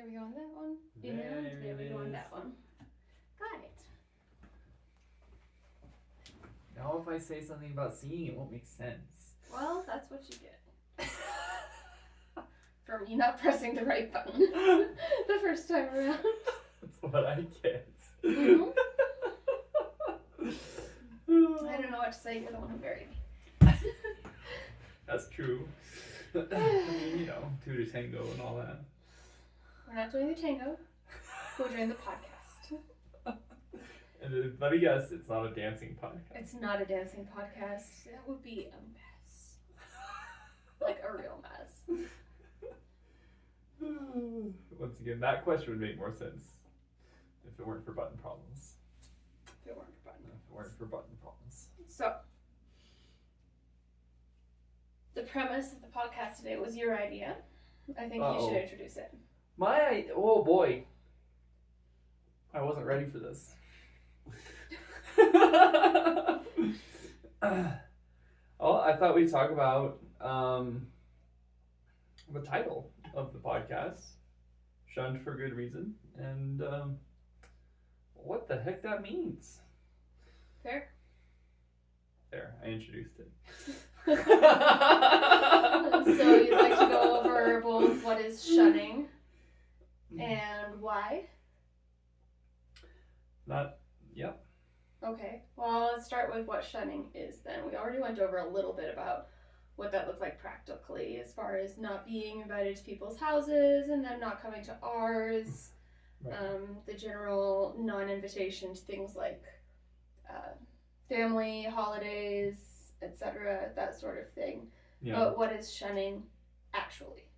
There we go on that one. And there we go on that one. Got it. Now if I say something about seeing, it won't make sense. Well, that's what you get. For me not pressing the right button the first time around. That's what I get. Mm-hmm. I don't know what to say. You're the one who buried me. That's true. I mean, you know, two to tango and all that. We're not doing the tango. We're doing the podcast. And let me guess, it's not a dancing podcast. It's not a dancing podcast. That would be a mess. Like a real mess. Once again, that question would make more sense if it weren't for button problems. If it weren't for button problems. If it weren't for button problems. So, the premise of the podcast today was your idea. I think you should introduce it. Oh boy. I wasn't ready for this. Well, I thought we'd talk about the title of the podcast, Shunned for Good Reason, and what the heck that means. Fair? There, I introduced it. So you'd like to go over both what is shunning and why? Yep. Okay, well, let's start with what shunning is then. We already went over a little bit about what that looked like practically as far as not being invited to people's houses and them not coming to ours. Right. The general non-invitation to things like family, holidays, etc., that sort of thing. Yeah. But what is shunning actually?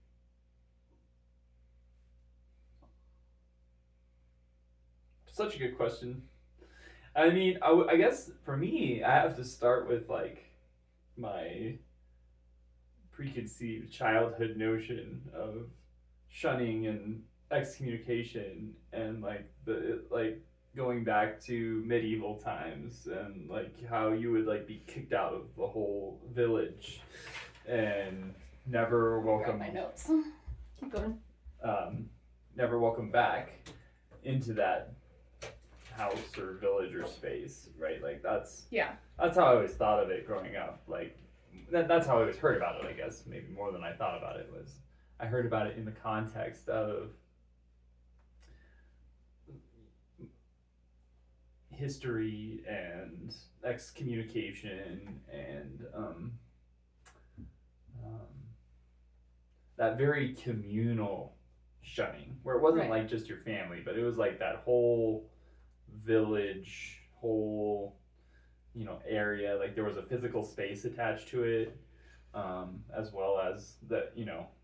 Such a good question. I mean, I guess for me, I have to start with like my preconceived childhood notion of shunning and excommunication and like going back to medieval times and like how you would like be kicked out of the whole village and never welcome. Grab my notes. Keep going. Never welcome back into that house or village or space, right? Like that's how I always thought of it growing up. Like that's how I always heard about it, I guess. Maybe more than I thought about it was I heard about it in the context of history and excommunication and that very communal shunning where it wasn't like just your family, but it was like that whole village, whole area. Like there was a physical space attached to it, as well as that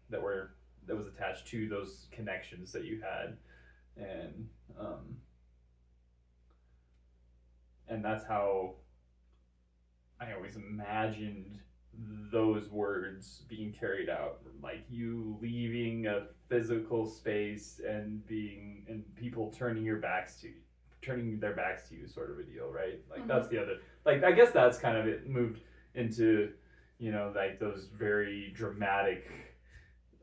that was attached to those connections that you had, and that's how I always imagined those words being carried out, like you leaving a physical space and people turning their backs to you, sort of a deal, right? Like that's the other, like I guess that's kind of it moved into like those very dramatic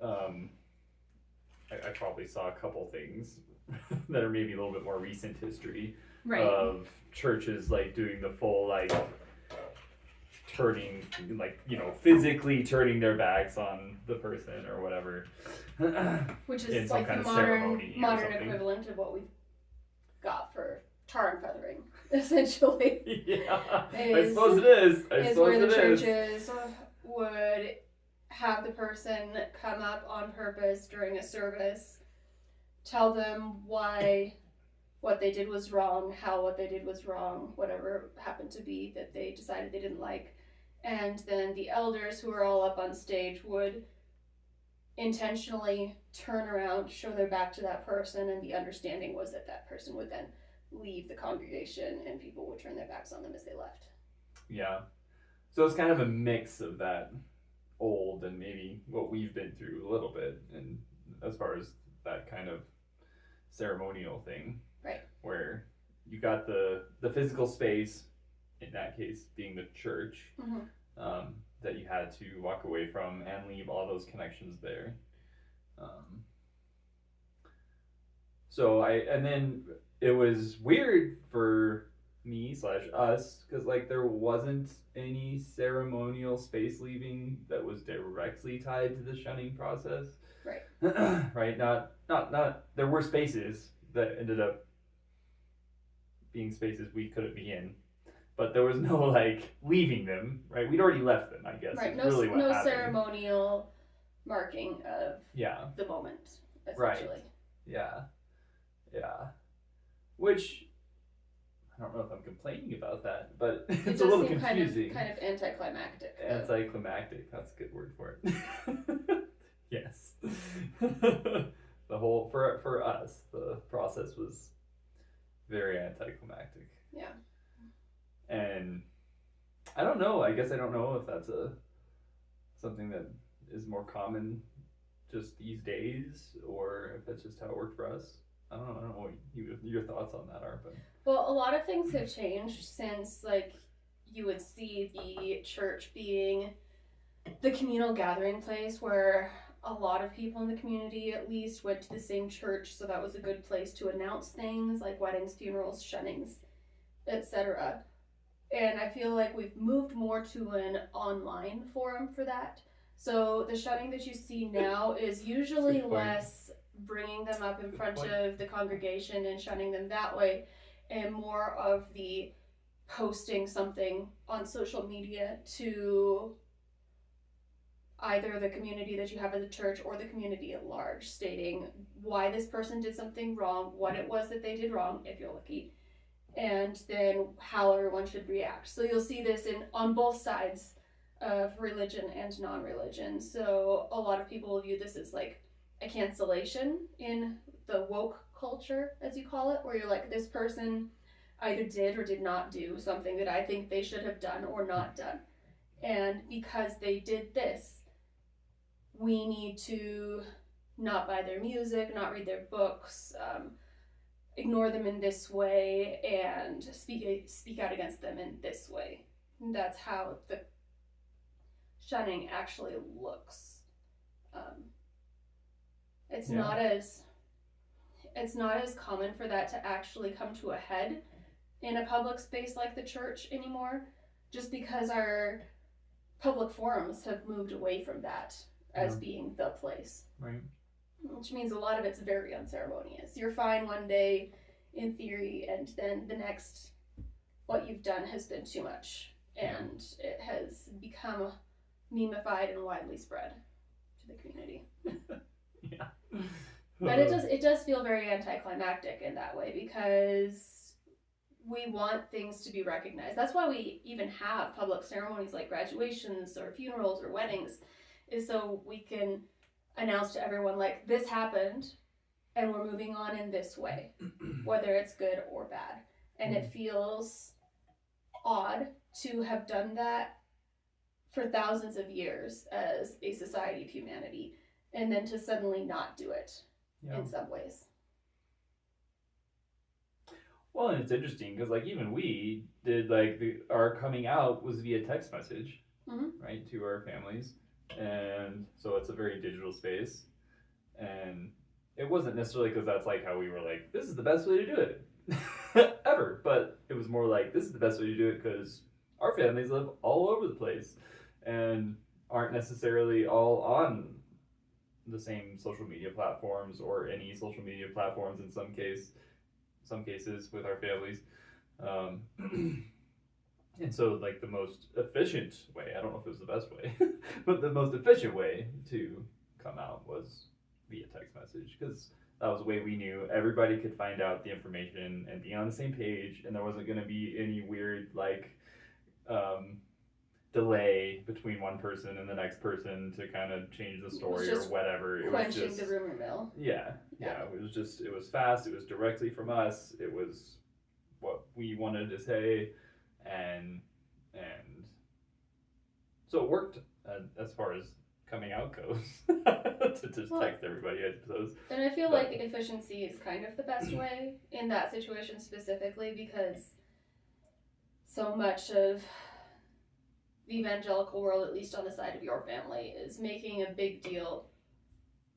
I probably saw a couple things that are maybe a little bit more recent history of churches like doing the full like turning, like physically turning their backs on the person or whatever, which is in some like kind the of ceremony modern equivalent of what we've got for tar and feathering, essentially. Yeah, I suppose it is. Is where the churches would have the person come up on purpose during a service, tell them why what they did was wrong, how what they did was wrong, whatever happened to be that they decided they didn't like. And then the elders who are all up on stage would intentionally turn around, show their back to that person, and the understanding was that that person would then leave the congregation and people would turn their backs on them as they left. Yeah. So it's kind of a mix of that old and maybe what we've been through a little bit, and as far as that kind of ceremonial thing. Right. Where you got the physical space, in that case being the church, that you had to walk away from and leave all those connections there. So and then it was weird for me slash us because like there wasn't any ceremonial space leaving that was directly tied to the shunning process. Right. Right. Not. There were spaces that ended up being spaces we couldn't be in, but there was no like leaving them. Right. We'd already left them. I guess. Right. Is No, really what no happened. ceremonial marking of Yeah. the moment, Right. essentially. Yeah. Yeah. Which I don't know if I'm complaining about that, but it's a little confusing. Kind of anticlimactic. Anticlimactic. That's a good word for it. Yes. The whole for us, the process was very anticlimactic. Yeah. And I don't know. I guess I don't know if that's something that is more common just these days, or if that's just how it worked for us. I don't know what your thoughts on that are, but well, a lot of things have changed since like you would see the church being the communal gathering place where a lot of people in the community at least went to the same church, so that was a good place to announce things like weddings, funerals, shunnings, etc. And I feel like we've moved more to an online forum for that. So the shunning that you see now is usually less bringing them up in front of the congregation and shunning them that way, and more of the posting something on social media to either the community that you have at the church or the community at large, stating why this person did something wrong, what it was that they did wrong, if you're lucky, and then how everyone should react. So you'll see this on both sides of religion and non-religion. So a lot of people view this as like a cancellation in the woke culture, as you call it, where you're like, this person either did or did not do something that I think they should have done or not done. And because they did this, we need to not buy their music, not read their books, ignore them in this way, and speak out against them in this way. And that's how the shunning actually looks. It's not as common for that to actually come to a head in a public space like the church anymore, just because our public forums have moved away from that as being the place. Right. Which means a lot of it's very unceremonious. You're fine one day, in theory, and then the next, what you've done has been too much, and it has become memeified and widely spread to the community. Yeah. But it does feel very anticlimactic in that way, because we want things to be recognized. That's why we even have public ceremonies like graduations or funerals or weddings, is so we can announce to everyone, like, this happened and we're moving on in this way, whether it's good or bad. And it feels odd to have done that for thousands of years as a society of humanity, and then to suddenly not do it in some ways. Well, and it's interesting because, like, even we did, like, our coming out was via text message, right, to our families. And so it's a very digital space. And it wasn't necessarily because that's, like, how we were like, this is the best way to do it ever. But it was more like, this is the best way to do it because our families live all over the place and aren't necessarily all on the same social media platforms or any social media platforms in some cases with our families. And so, like, the most efficient way, I don't know if it was the best way, but the most efficient way to come out was via text message, because that was the way we knew everybody could find out the information and be on the same page, and there wasn't going to be any weird, like, delay between one person and the next person to kind of change the story or whatever. It was just the rumor mill. Yeah. It was fast. It was directly from us. It was what we wanted to say, and so it worked as far as coming out goes to just text everybody, I suppose. And I feel like efficiency is kind of the best way in that situation specifically, because so much of the evangelical world, at least on the side of your family, is making a big deal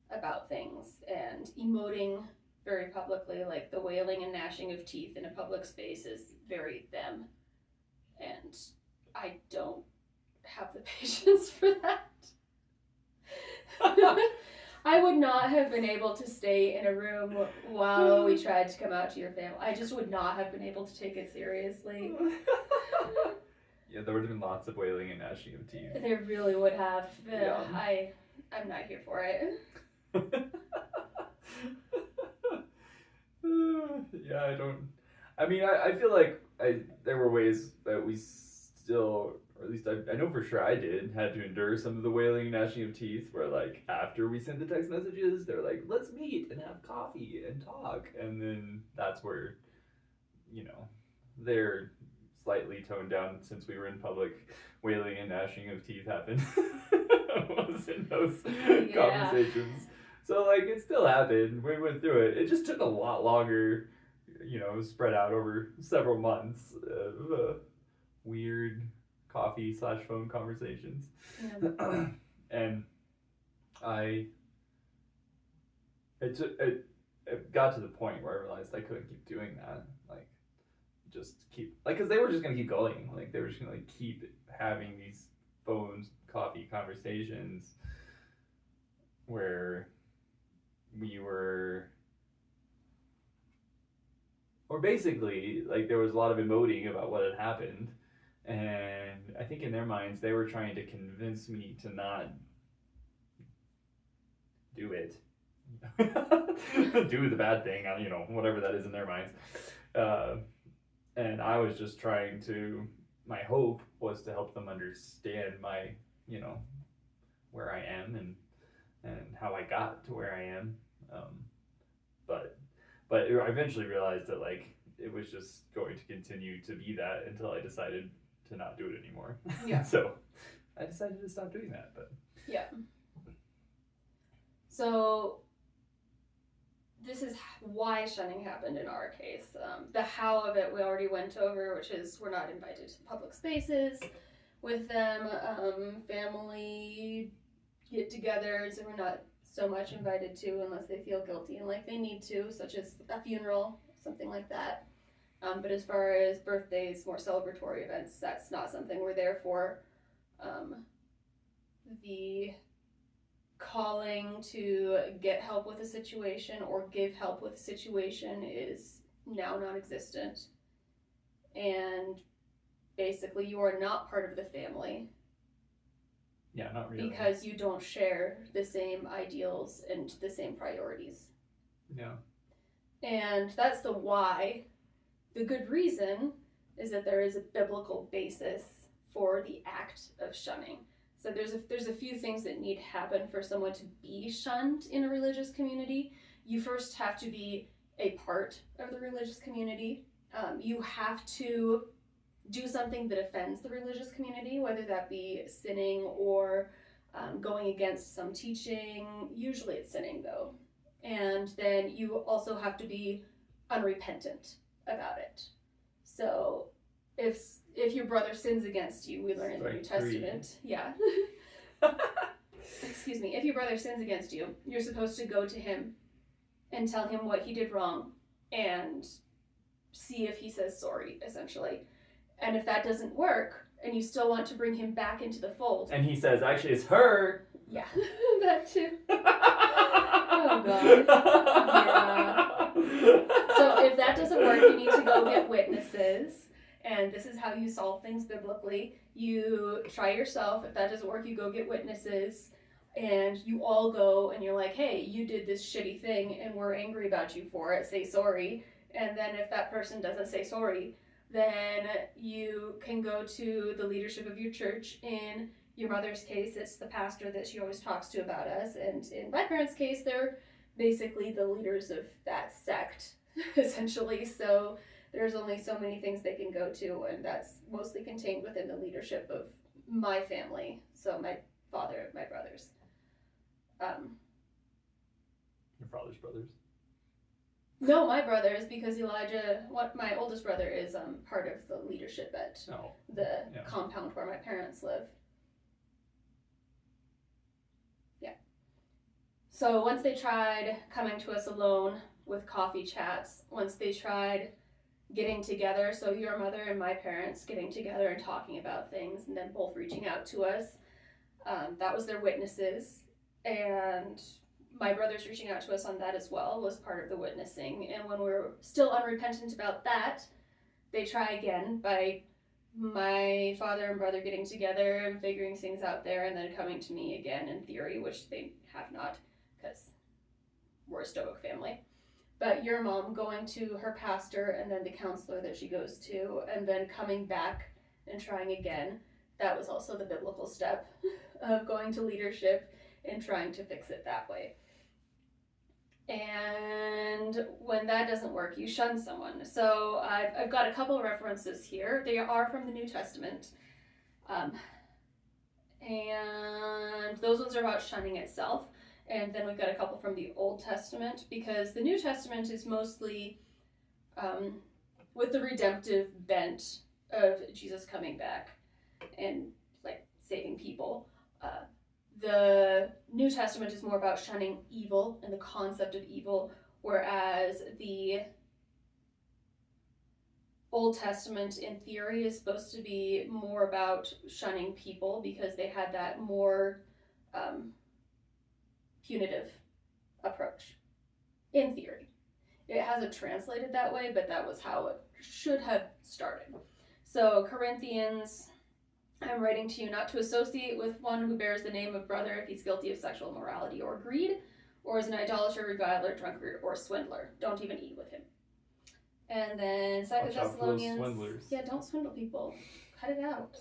about things and emoting very publicly. Like the wailing and gnashing of teeth in a public space is very them. And I don't have the patience for that. I would not have been able to stay in a room while we tried to come out to your family. I just would not have been able to take it seriously. Yeah, there would have been lots of wailing and gnashing of teeth. There really would have. Yeah. I'm not here for it. Yeah, I feel like there were ways that we still, or at least I know for sure I had to endure some of the wailing and gnashing of teeth where, like, after we sent the text messages, they're like, let's meet and have coffee and talk. And then that's where, they're slightly toned down since we were in public. Wailing and gnashing of teeth happened. Was in those conversations. So, like, it still happened. We went through it. It just took a lot longer, spread out over several months of weird coffee/phone conversations. Yeah. And it got to the point where I realized I couldn't keep doing that. Like, because they were just going to keep going. Like, they were just going to, like, keep having these phone coffee conversations where we were, or basically, like, there was a lot of emoting about what had happened, and I think in their minds they were trying to convince me to not do it. Do the bad thing, whatever that is in their minds. And I was just trying to, my hope was to help them understand my, where I am and how I got to where I am. But I eventually realized that, like, it was just going to continue to be that until I decided to not do it anymore. Yeah. So I decided to stop doing that. But yeah. So this is why shunning happened in our case. The how of it we already went over, which is we're not invited to public spaces with them. Family get-togethers, and we're not so much invited to unless they feel guilty and like they need to, such as a funeral, something like that. But as far as birthdays, more celebratory events, that's not something we're there for. The calling to get help with a situation or give help with a situation is now non-existent. And basically you are not part of the family. Yeah, not really. Because you don't share the same ideals and the same priorities. Yeah. And that's the why. The good reason is that there is a biblical basis for the act of shunning. So there's a few things that need to happen for someone to be shunned in a religious community. You first have to be a part of the religious community. You have to do something that offends the religious community, whether that be sinning or going against some teaching. Usually it's sinning, though. And then you also have to be unrepentant about it. So if your brother sins against you, we learn in the New Testament. Yeah. Excuse me. If your brother sins against you, you're supposed to go to him and tell him what he did wrong and see if he says sorry, essentially. And if that doesn't work, and you still want to bring him back into the fold. And he says, actually, it's her. Yeah, that too. Oh, God. Yeah. So if that doesn't work, you need to go get witnesses. And this is how you solve things biblically. You try yourself. If that doesn't work, you go get witnesses. And you all go and you're like, hey, you did this shitty thing and we're angry about you for it. Say sorry. And then if that person doesn't say sorry, then you can go to the leadership of your church. In your mother's case, it's the pastor that she always talks to about us. And in my parents' case, they're basically the leaders of that sect, essentially. So there's only so many things they can go to, and that's mostly contained within the leadership of my family. So my father, my brothers. Your father's brothers? No, my brothers, because my oldest brother is part of the leadership at the compound where my parents live. Yeah. So once they tried coming to us alone, with coffee chats once they tried getting together. So your mother and my parents getting together and talking about things, and then both reaching out to us. That was their witnesses, and my brothers reaching out to us on that as well was part of the witnessing. And when we were still unrepentant about that, they try again by my father and brother getting together and figuring things out there, and then coming to me again in theory, which they have not, because we're a Stoic family. But your mom going to her pastor and then the counselor that she goes to, and then coming back and trying again, that was also the biblical step of going to leadership and trying to fix it that way. And when that doesn't work, you shun someone. So I've got a couple of references here. They are from the New Testament. And those ones are about shunning itself. And then we've got a couple from the Old Testament, because the New Testament is mostly with the redemptive bent of Jesus coming back and like saving people. The New Testament is more about shunning evil and the concept of evil, whereas the Old Testament, in theory, is supposed to be more about shunning people because they had that more punitive approach, in theory. It hasn't translated that way, but that was how it should have started. So, Corinthians, I'm writing to you not to associate with one who bears the name of brother if he's guilty of sexual immorality or greed, or is an idolater, reviler, drunkard, or swindler. Don't even eat with him. And then 2 Thessalonians. Swindlers. Yeah, don't swindle people. Cut it out.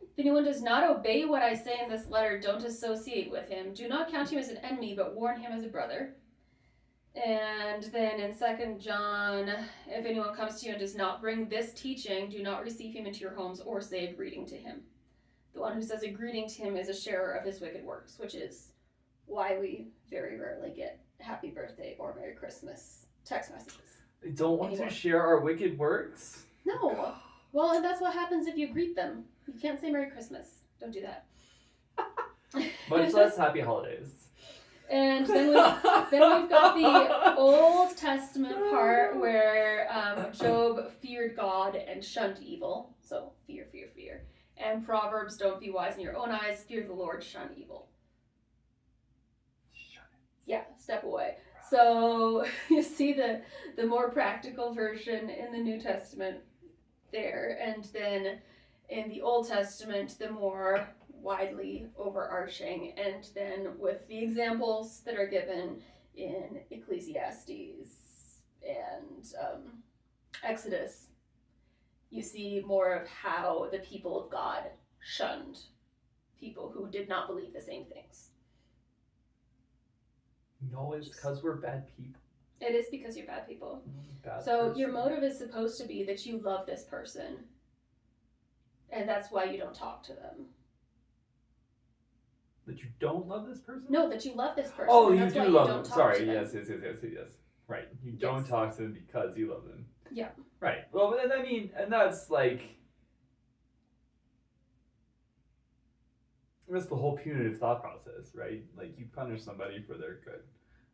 If anyone does not obey what I say in this letter, don't associate with him. Do not count him as an enemy, but warn him as a brother. And then in 2 John, if anyone comes to you and does not bring this teaching, do not receive him into your homes or say a greeting to him. The one who says a greeting to him is a sharer of his wicked works, which is why we very rarely get happy birthday or Merry Christmas text messages. They don't want anymore. to share our wicked works? No. Well, and that's what happens if you greet them. You can't say Merry Christmas. Don't do that. Much less happy holidays. And then we've got the Old Testament part where Job feared God and shunned evil. So fear, fear, fear. And Proverbs, don't be wise in your own eyes. Fear the Lord, shun evil. Shun it. Yeah, step away. So you see the more practical version in the New Testament there. And then in the Old Testament, the more widely overarching, and then with the examples that are given in Ecclesiastes and Exodus, you see more of how the people of God shunned people who did not believe the same things. No, it's because we're bad people. It is because you're bad people. Bad So person. your motive is supposed to be that you love this person, and that's why you don't talk to them. That you don't love this person? No, that you love this person. Oh, that's you why do love you don't them. talk Sorry, to them. yes. Right. You don't Yes. talk to them because you love them. Yeah. Right. Well, and I mean, and that's like, that's the whole punitive thought process, right? Like, you punish somebody for their good.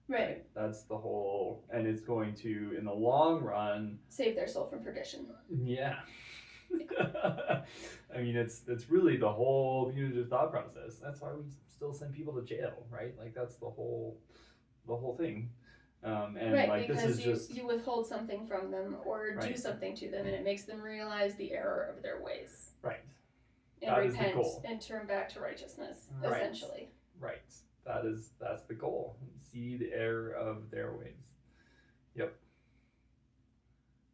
Right. That's the whole, and it's going to, in the long run, Save their soul from perdition. yeah. I mean, it's really the whole punitive thought process. That's why we still send people to jail, right? Like, that's the whole thing. And right, like, because this is just you withhold something from them or do Right. something to them, and it makes them realize the error of their ways right. and That is the repent goal. and turn back to righteousness, Right. essentially. Right. That's the goal. See the error of their ways. Yep.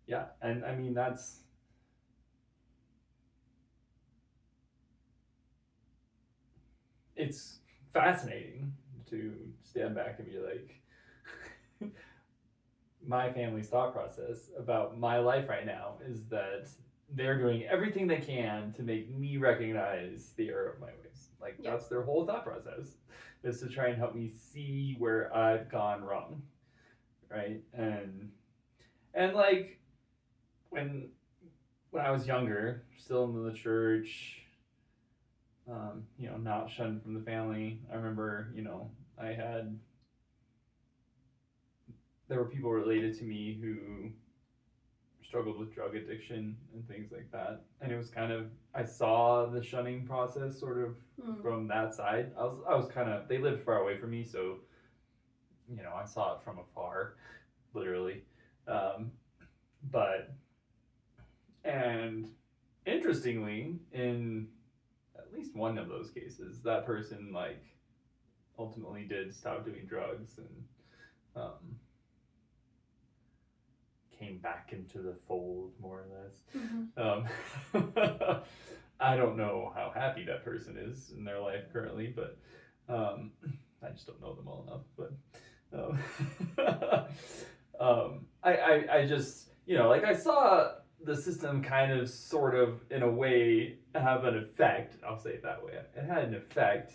Yeah, and I mean it's fascinating to stand back and be like, my family's thought process about my life right now is that they're doing everything they can to make me recognize the error of my ways. Like, Yeah. that's their whole thought process, is to try and help me see where I've gone wrong, right? And like, when I was younger, still in the church, not shunned from the family, I remember, I had there were people related to me who struggled with drug addiction and things like that. And it was kind of, I saw the shunning process sort of from that side. I was kind of, they lived far away from me, so I saw it from afar, literally. But and interestingly, in at least one of those cases, that person like ultimately did stop doing drugs and came back into the fold, more or less. I don't know how happy that person is in their life currently, but I just don't know them well enough. But I just, like I saw the system kind of, sort of, in a way, have an effect. I'll say it that way. It had an effect,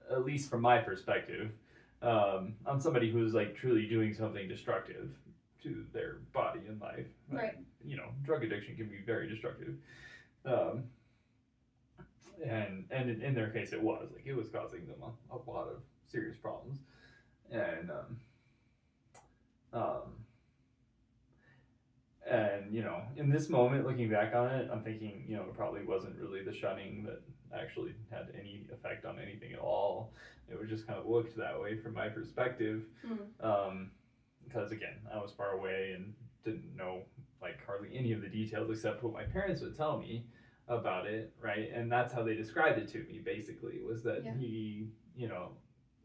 at least from my perspective, on somebody who's like truly doing something destructive to their body and life. Right. Drug addiction can be very destructive. And in their case, it was causing them a lot of serious problems. And in this moment, looking back on it, I'm thinking, it probably wasn't really the shunning that actually had any effect on anything at all. It was just kind of looked that way from my perspective. Because again, I was far away and didn't know like hardly any of the details except what my parents would tell me about it, right? And that's how they described it to me, basically, was that he,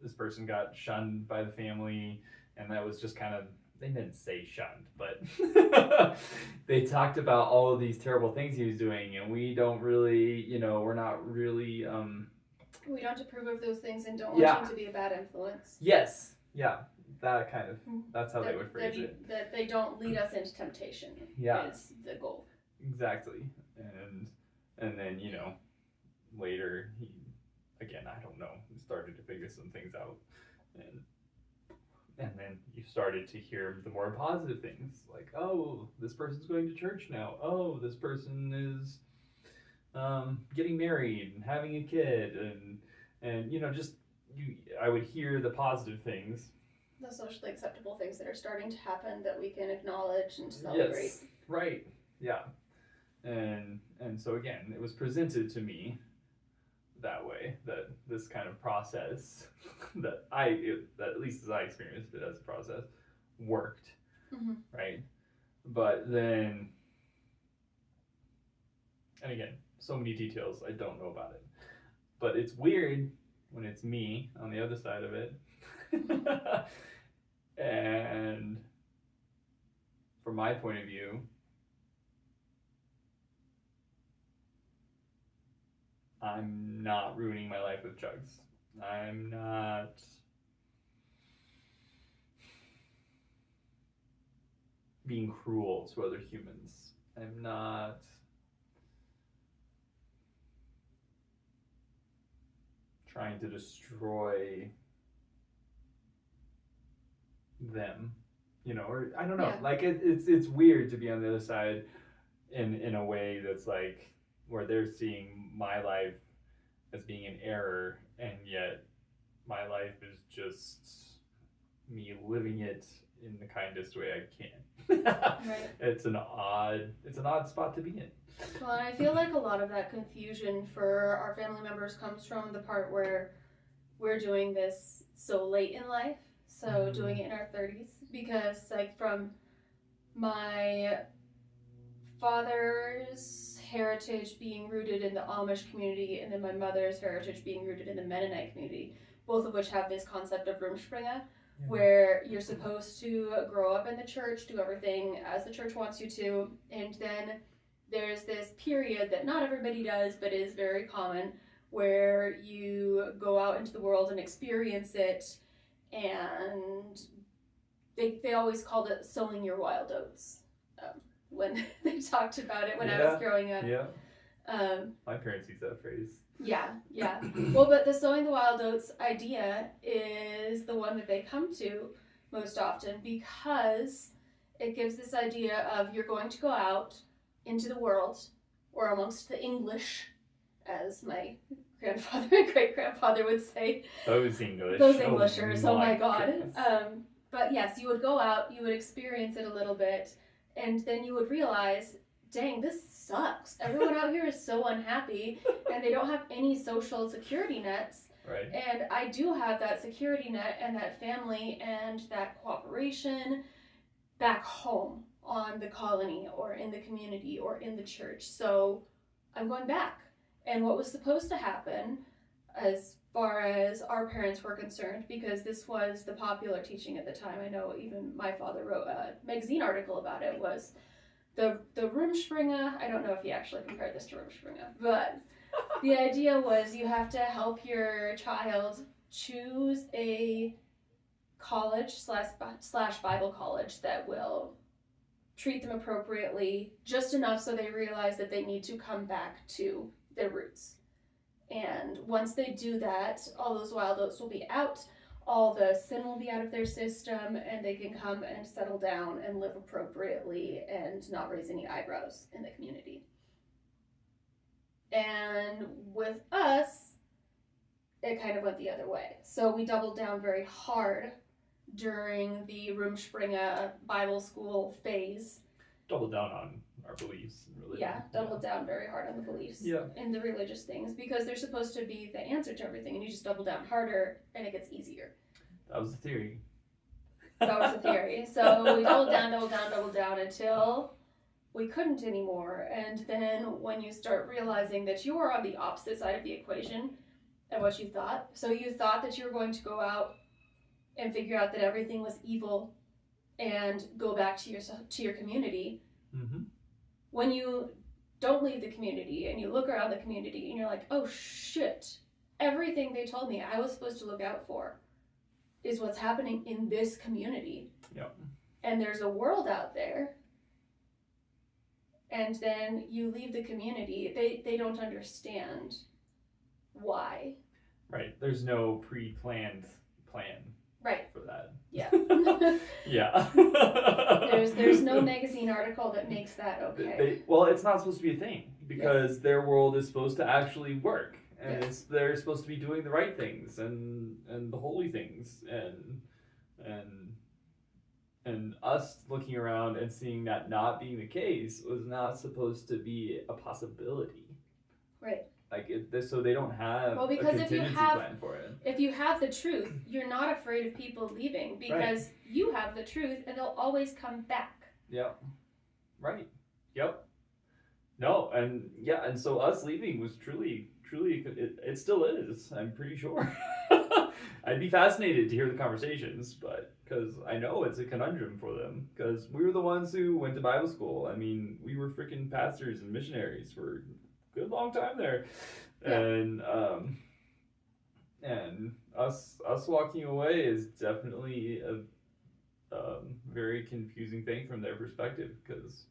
this person got shunned by the family, and that was just kind of, they didn't say shunned, but they talked about all of these terrible things he was doing, and we don't really, we're not really we don't approve of those things and don't want him to be a bad influence. Yes. Yeah. That kind of, that's how they would phrase it. That they don't lead us into temptation is the goal. Exactly. And then, later he, again, I don't know, started to figure some things out. And then you started to hear the more positive things, like, oh, this person's going to church now. Oh, this person is getting married and having a kid. And I would hear the positive things. The socially acceptable things that are starting to happen that we can acknowledge and celebrate. Yes, right, yeah. And so again, it was presented to me that way, that this kind of process that at least as I experienced it as a process, worked, right? But then, and again, so many details I don't know about it, but it's weird when it's me on the other side of it. And from my point of view, I'm not ruining my life with drugs. I'm not being cruel to other humans. I'm not trying to destroy them, or I don't know. Yeah. Like it's weird to be on the other side in a way that's like where they're seeing my life as being an error, and yet my life is just me living it in the kindest way I can. Right. It's an odd spot to be in. Well, and I feel like a lot of that confusion for our family members comes from the part where we're doing this so late in life. So doing it in our 30s, because like from my father's heritage being rooted in the Amish community, and then my mother's heritage being rooted in the Mennonite community, both of which have this concept of Rumspringa, where you're supposed to grow up in the church, do everything as the church wants you to, and then there's this period that not everybody does, but is very common, where you go out into the world and experience it. And they always called it sowing your wild oats when they talked about it when I was growing up. Yeah. My parents use that phrase. Yeah. Well, but the sowing the wild oats idea is the one that they come to most often, because it gives this idea of you're going to go out into the world, or amongst the English, as my grandfather and great-grandfather would say. Those English. Those Englishers, oh my God. But yes, you would go out, you would experience it a little bit, and then you would realize, dang, this sucks. Everyone out here is so unhappy, and they don't have any social security nets. Right. And I do have that security net and that family and that cooperation back home on the colony or in the community or in the church. So I'm going back. And what was supposed to happen, as far as our parents were concerned, because this was the popular teaching at the time, I know even my father wrote a magazine article about it, was the Rumspringa. I don't know if he actually compared this to Rumspringa, but the idea was you have to help your child choose a college slash Bible college that will treat them appropriately, just enough so they realize that they need to come back to their roots. And once they do that, all those wild oats will be out, all the sin will be out of their system, and they can come and settle down and live appropriately and not raise any eyebrows in the community. And with us, it kind of went the other way. So we doubled down very hard during the Rumspringa Bible school phase. Double down on our beliefs and religion. Yeah, doubled down very hard on the beliefs and the religious things, because they're supposed to be the answer to everything, and you just double down harder and it gets easier. That was the theory. That was the theory. So we doubled down until we couldn't anymore. And then when you start realizing that you are on the opposite side of the equation of what you thought, so you thought that you were going to go out and figure out that everything was evil and go back to your community. Mm-hmm. When you don't leave the community and you look around the community and you're like, oh shit, everything they told me I was supposed to look out for is what's happening in this community. Yep. And there's a world out there. And then you leave the community, they don't understand why. Right. There's no pre-planned plan. Right. For that. Yeah. Yeah. There's no magazine article that makes that okay. Well, it's not supposed to be a thing, because their world is supposed to actually work, and they're supposed to be doing the right things and the holy things, and us looking around and seeing that not being the case was not supposed to be a possibility. Right. Like so they don't have a contingency plan for it. If you have the truth, you're not afraid of people leaving, because you have the truth and they'll always come back. Yep. Right. Yep. No, and so us leaving was truly, it still is, I'm pretty sure. I'd be fascinated to hear the conversations, but because I know it's a conundrum for them, because we were the ones who went to Bible school. I mean, we were freaking pastors and missionaries for good long time there, and us walking away is definitely a very confusing thing from their perspective, because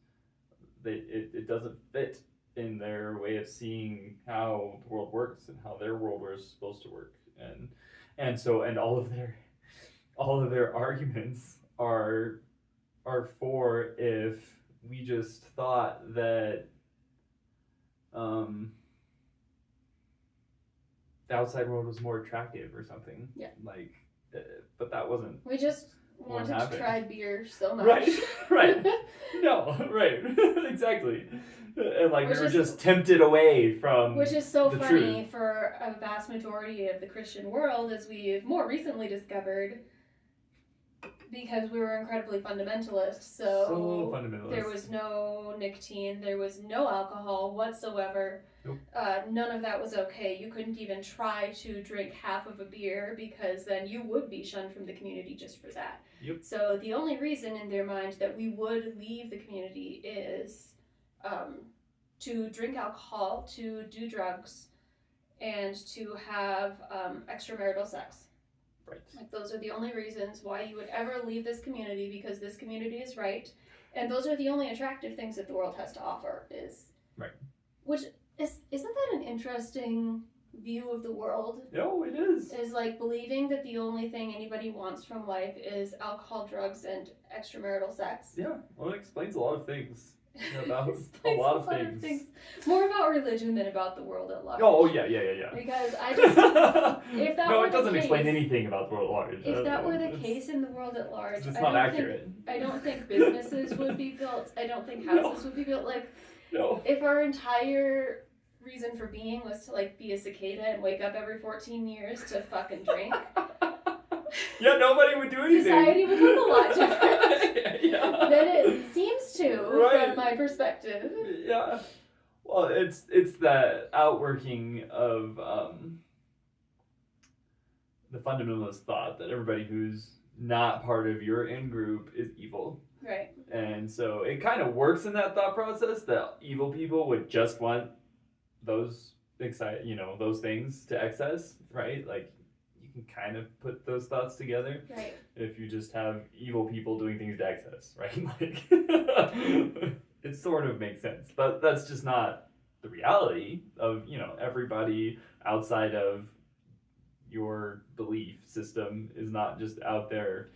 it doesn't fit in their way of seeing how the world works and how their world was supposed to work, and so all of their arguments are for if we just thought that the outside world was more attractive or something. Yeah. Like, but that wasn't. We just wanted to try beer so much. Right. No, right. Exactly. And like we were just tempted away from. Which is so funny truth. For a vast majority of the Christian world, as we've more recently discovered. Because we were incredibly fundamentalist, so fundamentalist. There was no nicotine, there was no alcohol whatsoever. Nope. None of that was okay. You couldn't even try to drink half of a beer, because then you would be shunned from the community just for that. Yep. So the only reason in their mind that we would leave the community is to drink alcohol, to do drugs, and to have extramarital sex. Right. Like, those are the only reasons why you would ever leave this community, because this community is right, and those are the only attractive things that the world has to offer. Right. Which isn't that an interesting view of the world? No, it is. Is like believing that the only thing anybody wants from life is alcohol, drugs, and extramarital sex. Yeah, well, it explains a lot of things. about Explains a lot of things. More about religion than about the world at large. Oh yeah. Because I just, if that no, were it doesn't the explain case, anything about the world at large. if that were the case in the world at large, it's I not don't accurate. I don't think businesses would be built. I don't think houses would be built. Like, No. if our entire reason for being was to like be a cicada and wake up every 14 years to fucking drink. Yeah, nobody would do anything. Society would look a lot different yeah. than it seems to, Right. from my perspective. Yeah. Well, it's that outworking of the fundamentalist thought that everybody who's not part of your in-group is evil. Right. And so it kind of works in that thought process that evil people would just want those those things to excess, right? Like, you can kind of put those thoughts together. Right. If you just have evil people doing things to excess, right? Like, it sort of makes sense. But that's just not the reality of, everybody outside of your belief system is not just out there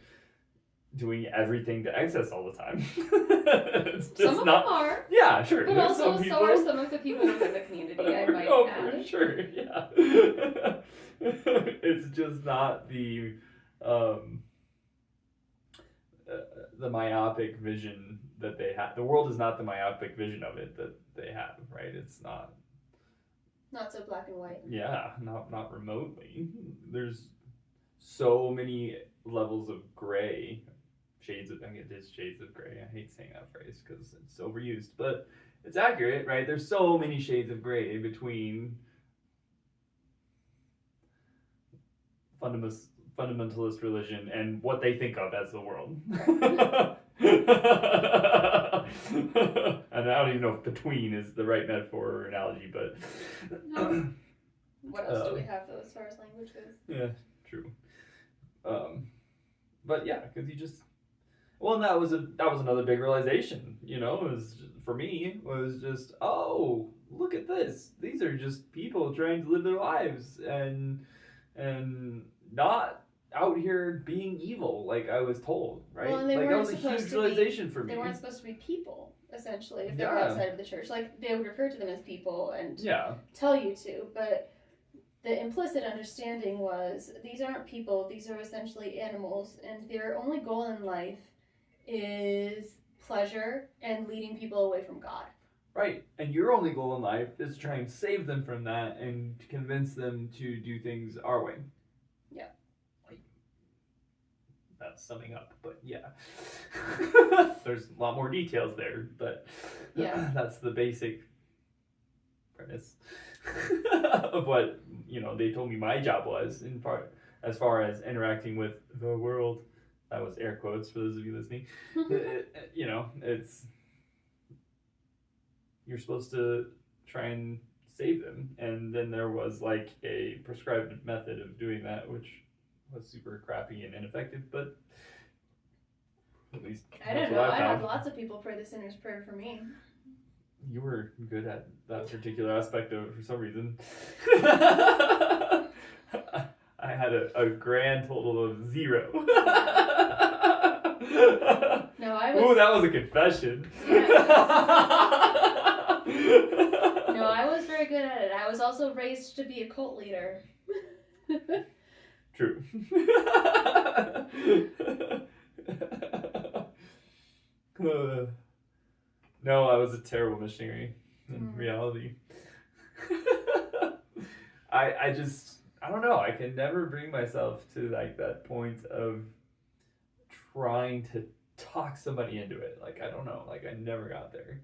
doing everything to excess all the time. It's just some of not, them are. Yeah, sure. But There's also, some people, so are some of the people within the community, I might add. for sure, yeah. It's just not the myopic vision that they have. The world is not the myopic vision of it that they have, right? It's not. Not so black and white. Yeah, not remotely. There's so many levels of gray, shades of gray. I hate saying that phrase because it's overused, but it's accurate, right? There's so many shades of gray between fundamentalist religion and what they think of as the world. And I don't even know if between is the right metaphor or analogy, but no. What else do we have though as far as language goes? Yeah, true. But yeah, because and that was another big realization. It was for me was just, oh, look at this. These are just people trying to live their lives and not out here being evil like I was told, right? Well, and they like that weren't was a supposed huge to realization for me. They weren't supposed to be people, essentially, if they were Yeah. outside of the church. Like, they would refer to them as people and Yeah. tell you to, but the implicit understanding was these aren't people, these are essentially animals, and their only goal in life is pleasure and leading people away from God. Right. And your only goal in life is to try and save them from that and to convince them to do things our way. Yeah. That's summing up, but yeah. There's a lot more details there, but yeah. That's the basic premise of what, they told me my job was, in part, as far as interacting with the world. That was air quotes for those of you listening. It's, you're supposed to try and save them, and then there was like a prescribed method of doing that, which was super crappy and ineffective, but at least I don't know. I had lots of people pray the sinner's prayer for me. You were good at that particular aspect of it for some reason. I had a grand total of 0. No, I was. Ooh, that was a confession. Yeah, no, I was very good at it. I was also raised to be a cult leader. True. No, I was a terrible missionary in reality. I don't know. I can never bring myself to like that point of trying to talk somebody into it. Like, I don't know. Like, I never got there.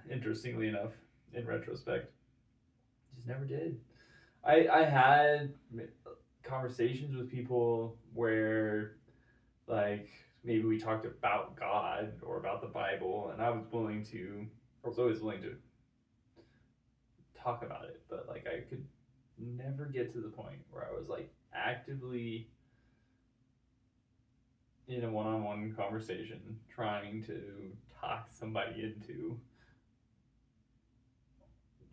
Interestingly enough, in retrospect, just never did. I had conversations with people where, like, maybe we talked about God or about the Bible, and I was always willing to talk about it, but like I could never get to the point where I was like actively in a one-on-one conversation trying to talk somebody into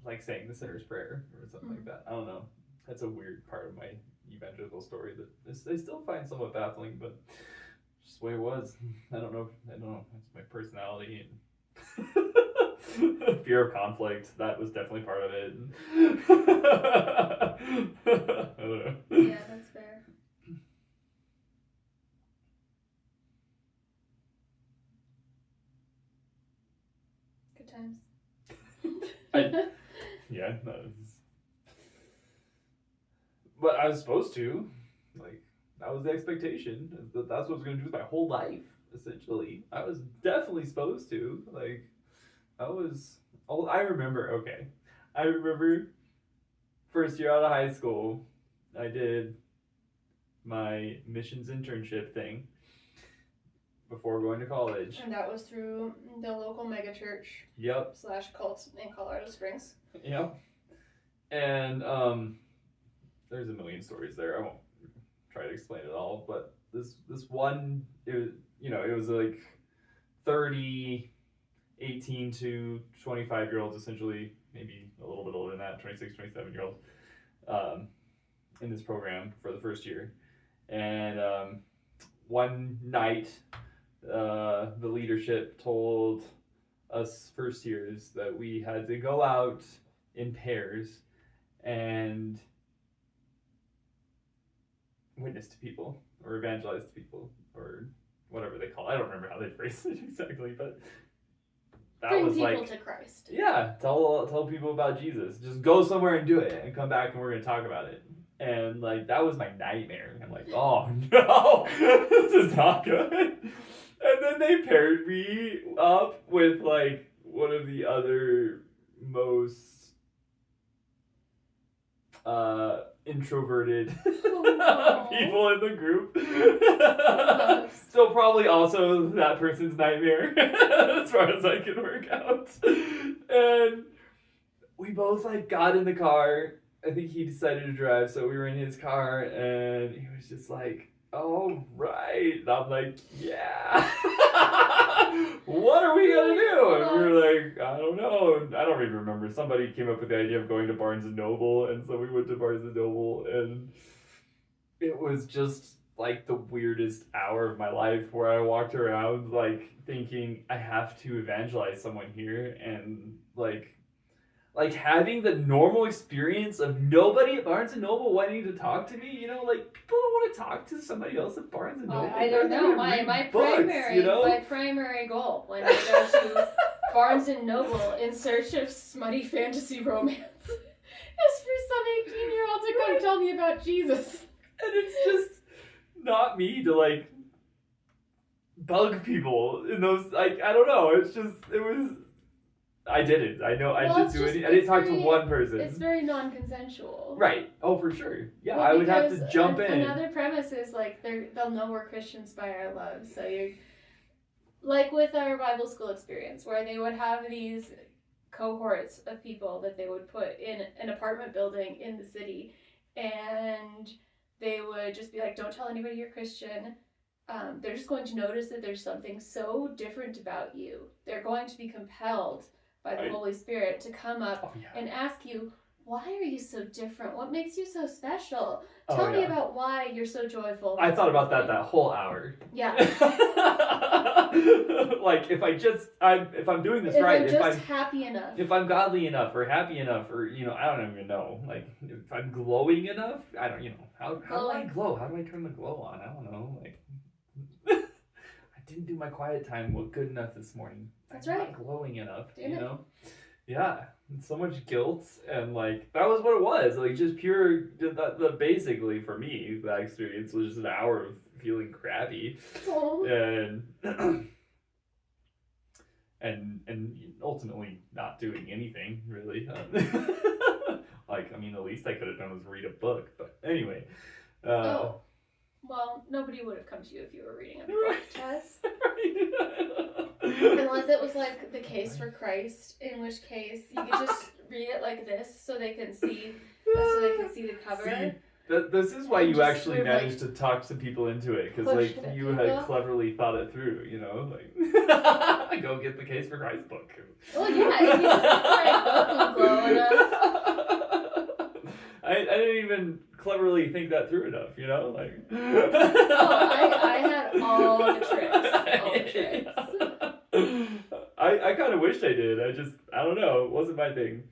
like saying the sinner's prayer or something like that. I don't know. That's a weird part of my evangelical story that I still find somewhat baffling, but just the way it was. I don't know. That's my personality. Fear of conflict, that was definitely part of it. I don't know. Yeah, that's fair. Good times. Yeah, no, but I was supposed to. Like, that was the expectation. That's what I was going to do with my whole life, essentially. I was definitely supposed to. Like, I was. Oh, I remember, okay. I remember first year out of high school, I did my missions internship thing before going to college. And that was through the local megachurch Yep. / cult in Colorado Springs. Yep. And there's a million stories there. I won't try to explain it all, but this one, it was like 30, 18 to 25-year-olds, essentially, maybe a little bit older than that, 26, 27-year-olds, in this program for the first year. And one night, the leadership told us first years that we had to go out in pairs and witness to people or evangelize to people or whatever they call it. I don't remember how they phrased it exactly, but that Bring was people like, to Christ. yeah, tell people about Jesus. Just go somewhere and do it and come back and we're going to talk about it. And like, that was my nightmare. I'm like, oh no, this is not good. And then they paired me up with like one of the other most introverted people in the group. So probably also that person's nightmare as far as I can work out. And we both like got in the car. I think he decided to drive, so we were in his car and he was just like, all right. And I'm like, yeah. What are we gonna do? And we were like, I don't know. I don't even remember. Somebody came up with the idea of going to Barnes and Noble, and so we went to Barnes and Noble, and it was just like the weirdest hour of my life where I walked around like thinking I have to evangelize someone here, and like having the normal experience of nobody at Barnes and Noble wanting to talk to me, like people don't want to talk to somebody else at Barnes and Noble. I don't know. My primary goal when I go to Barnes and Noble in search of smutty fantasy romance is for some 18-year-old to come tell me about Jesus. And it's just not me to like bug people in those, like, I don't know. It was. I didn't. I know. I didn't talk to one person. It's very non-consensual. Right. Oh, for sure. Yeah, well, I would have to jump in. Another premise is like they'll know we're Christians by our love. So you're like with our Bible school experience, where they would have these cohorts of people that they would put in an apartment building in the city, and they would just be like, "Don't tell anybody you're Christian." They're just going to notice that there's something so different about you. They're going to be compelled by the Holy Spirit to come up and ask you, why are you so different? What makes you so special? Tell me about why you're so joyful. I thought about that whole hour. Yeah. Like if I'm doing this right, if I'm happy enough, if I'm godly enough or happy enough, or I don't even know, like if I'm glowing enough, I don't, how do I glow? How do I turn the glow on? I don't know, like. I didn't do my quiet time good enough this morning. That's I'm right. Not glowing enough, Damn it. Yeah, and so much guilt, and like that was what it was. Like just pure. That basically for me, that experience was just an hour of feeling crappy, and ultimately not doing anything really. Like the least I could have done was read a book. But anyway. Well, nobody would have come to you if you were reading a book, Tess. Right. Unless it was like the Case for Christ, in which case you could just read it like this so they can see the cover. See, this is why you actually managed to talk some people into it, because like you had cleverly thought it through, like go get the Case for Christ book. Well, yeah, if you just get the right book and glow enough. I didn't even cleverly think that through enough, like. I had all the tricks. I kind of wished I did. I don't know. It wasn't my thing.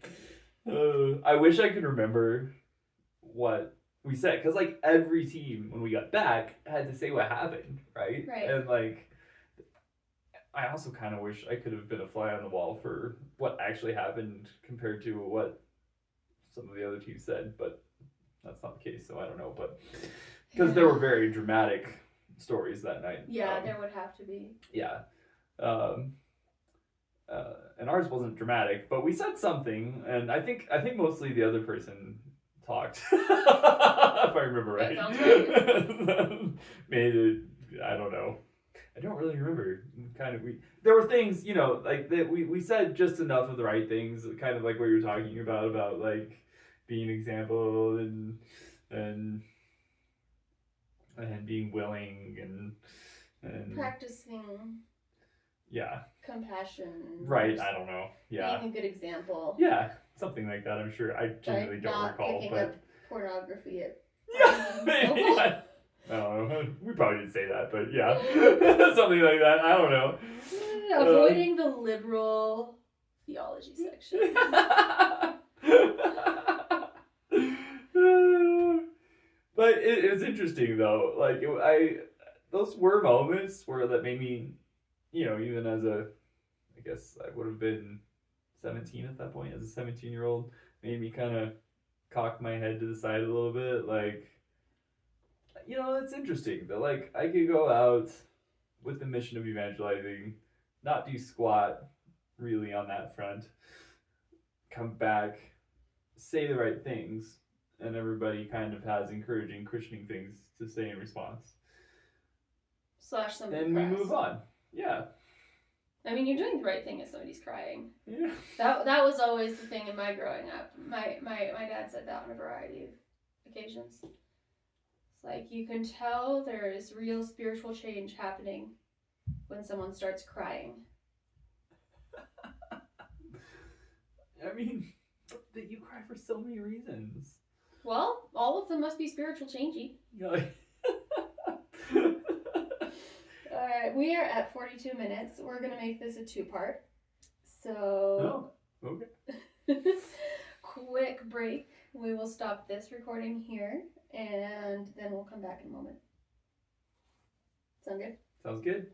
I wish I could remember what we said, because like every team when we got back had to say what happened, right? Right. And like, I also kind of wish I could have been a fly on the wall for what actually happened compared to what some of the other teams said, but that's not the case, so I don't know. But because there were very dramatic stories that night. Yeah, there would have to be. Yeah. And ours wasn't dramatic, but we said something, and I think mostly the other person talked, if I remember right. That sounds right. Made it. I don't know. I don't really remember. There were things, like that we said just enough of the right things, kind of like what you're talking about like being an example and being willing and practicing. Yeah. Compassion. Right, I don't know. Yeah. Being a good example. Yeah, something like that, I'm sure. I genuinely don't recall. Not picking up pornography at... Yeah, maybe. I don't know. We probably didn't say that, but yeah. Something like that. I don't know. Avoiding the liberal theology section. But it's interesting, though. Like, those were moments where that made me, even as I guess I would have been 17 at that point, as a 17-year-old, made me kind of cock my head to the side a little bit. Like, it's interesting that, like, I could go out with the mission of evangelizing, not do squat really on that front, come back, say the right things, and everybody kind of has encouraging, Christianing things to say in response. Slash somebody then cries. We move on. Yeah. I mean, you're doing the right thing if somebody's crying. Yeah. That was always the thing in my growing up. My dad said that on a variety of occasions. It's like, you can tell there is real spiritual change happening when someone starts crying. I mean, that you cry for so many reasons. Well, all of them must be spiritual changey. Alright, we are at 42 minutes. We're going to make this a 2-part. So... Oh, okay. Quick break. We will stop this recording here, and then we'll come back in a moment. Sound good? Sounds good.